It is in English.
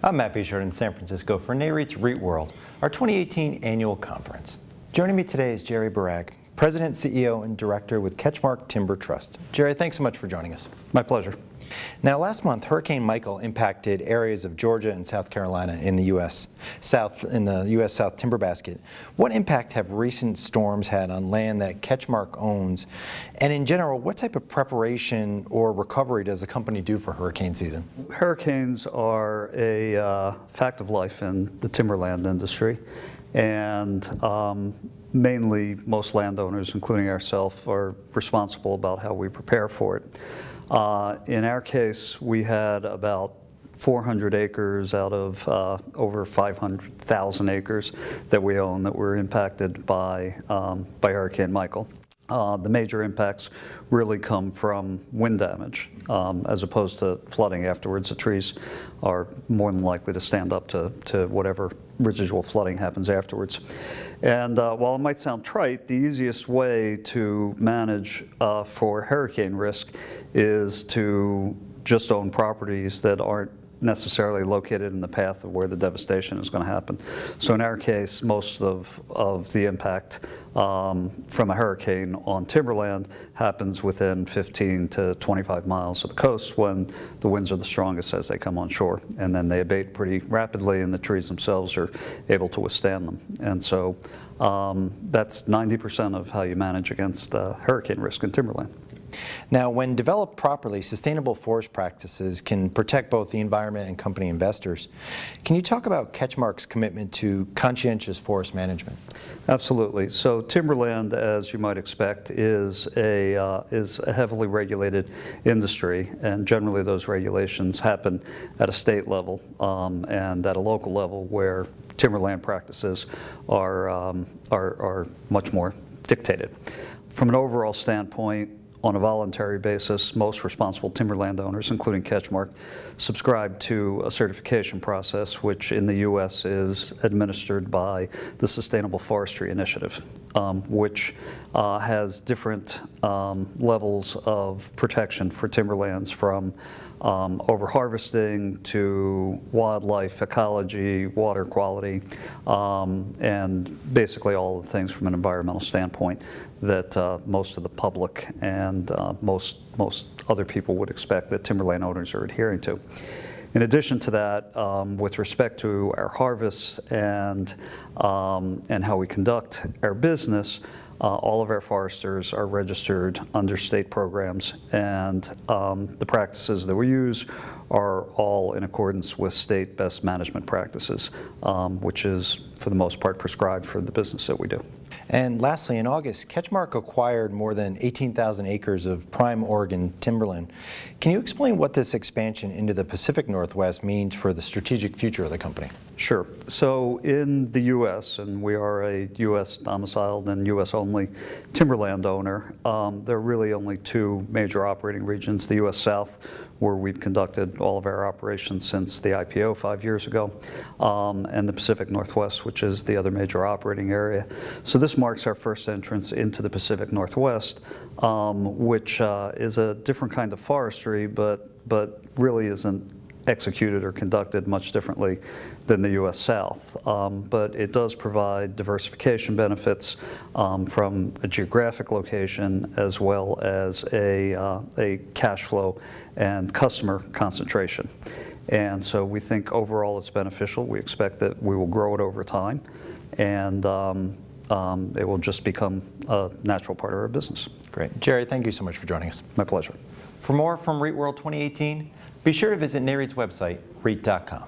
I'm Matt Bishard in San Francisco for NAREIT's REIT World, our 2018 annual conference. Joining me today is Jerry Barag, President, CEO, and Director with CatchMark Timber Trust. Jerry, thanks so much for joining us. My pleasure. Now, last month, Hurricane Michael impacted areas of Georgia and South Carolina in the U.S. South timber basket. What impact have recent storms had on land that CatchMark owns? And in general, what type of preparation or recovery does the company do for hurricane season? Hurricanes are a fact of life in the timberland industry, and mainly most landowners, including ourselves, are responsible about how we prepare for it. In our case, we had about 400 acres out of over 500,000 acres that we own that were impacted by Hurricane Michael. The major impacts really come from wind damage as opposed to flooding afterwards. The trees are more than likely to stand up to whatever residual flooding happens afterwards. And while it might sound trite, the easiest way to manage for hurricane risk is to just own properties that aren't necessarily located in the path of where the devastation is going to happen. So in our case, most of the impact from a hurricane on timberland happens within 15 to 25 miles of the coast when the winds are the strongest as they come on shore. And then they abate pretty rapidly and the trees themselves are able to withstand them. And so that's 90% of how you manage against hurricane risk in timberland. Now, when developed properly, sustainable forest practices can protect both the environment and company investors. Can you talk about CatchMark's commitment to conscientious forest management? Absolutely. So timberland, as you might expect, is a heavily regulated industry, and generally those regulations happen at a state level and at a local level where timberland practices are much more dictated. From an overall standpoint, on a voluntary basis, most responsible timberland owners, including CatchMark, subscribe to a certification process which in the U.S. is administered by the Sustainable Forestry Initiative, which has different levels of protection for timberlands, from over-harvesting to wildlife, ecology, water quality, and basically all of the things from an environmental standpoint that most of the public and most other people would expect that timberland owners are adhering to. In addition to that, with respect to our harvests and how we conduct our business, all of our foresters are registered under state programs, and the practices that we use are all in accordance with state best management practices, which is, for the most part, prescribed for the business that we do. And lastly, in August, CatchMark acquired more than 18,000 acres of prime Oregon timberland. Can you explain what this expansion into the Pacific Northwest means for the strategic future of the company? Sure. So in the U.S., and we are a U.S. domiciled and U.S.-only timberland owner, there are really only two major operating regions: the U.S. South, where we've conducted all of our operations since the IPO 5 years ago, and the Pacific Northwest, which is the other major operating area. So this marks our first entrance into the Pacific Northwest, which is a different kind of forestry, but really isn't executed or conducted much differently than the U.S. South. But it does provide diversification benefits from a geographic location, as well as a cash flow and customer concentration. And so we think overall it's beneficial. We expect that we will grow it over time, and it will just become a natural part of our business. Great. Jerry, thank you so much for joining us. My pleasure. For more from REIT World 2018, be sure to visit NAREIT's website, REIT.com.